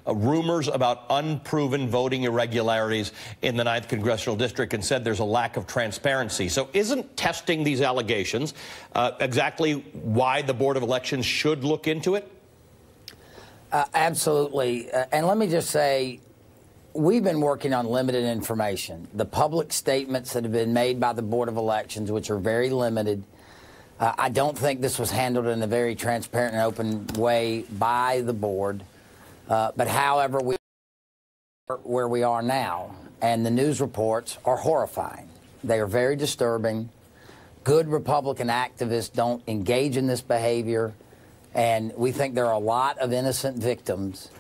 rumors about unproven voting irregularities in the 9th Congressional District and said there's a lack of transparency. So isn't testing these allegations exactly why the Board of Elections should look into it? Absolutely. And let me just say, we've been working on limited information. The public statements that have been made by the Board of Elections, which are very limited, I don't think this was handled in a very transparent and open way by the board. But however, we are where we are now, and the news reports are horrifying. They are very disturbing. Good Republican activists don't engage in this behavior, and we think there are a lot of innocent victims,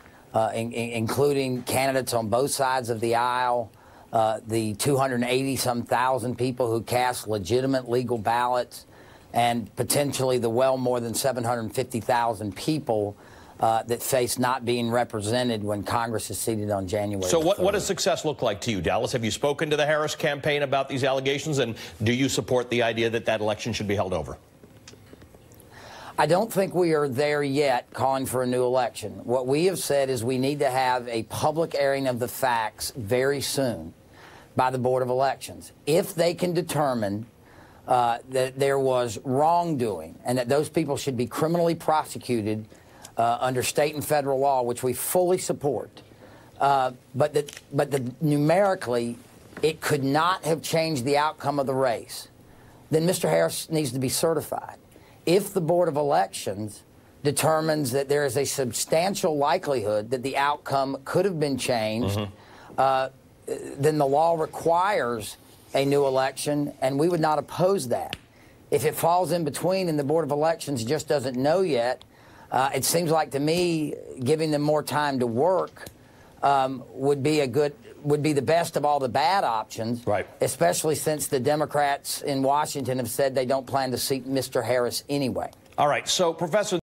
including candidates on both sides of the aisle, the 280-some thousand people who cast legitimate legal ballots, and potentially the well more than 750,000 people that face not being represented when Congress is seated on January. So what does success look like to you, Dallas? Have you spoken to the Harris campaign about these allegations, and do you support the idea that that election should be held over? I don't think we are there yet calling for a new election. What we have said is we need to have a public airing of the facts very soon by the Board of Elections. If they can determine that there was wrongdoing and that those people should be criminally prosecuted under state and federal law, which we fully support, but numerically it could not have changed the outcome of the race, then Mr. Harris needs to be certified. If the Board of Elections determines that there is a substantial likelihood that the outcome could have been changed, then the law requires a new election, and we would not oppose that. If it falls in between and the Board of Elections just doesn't know yet, it seems like to me giving them more time to work would be the best of all the bad options, right? Especially since the Democrats in Washington have said they don't plan to seat Mr. Harris anyway. All right, so Professor.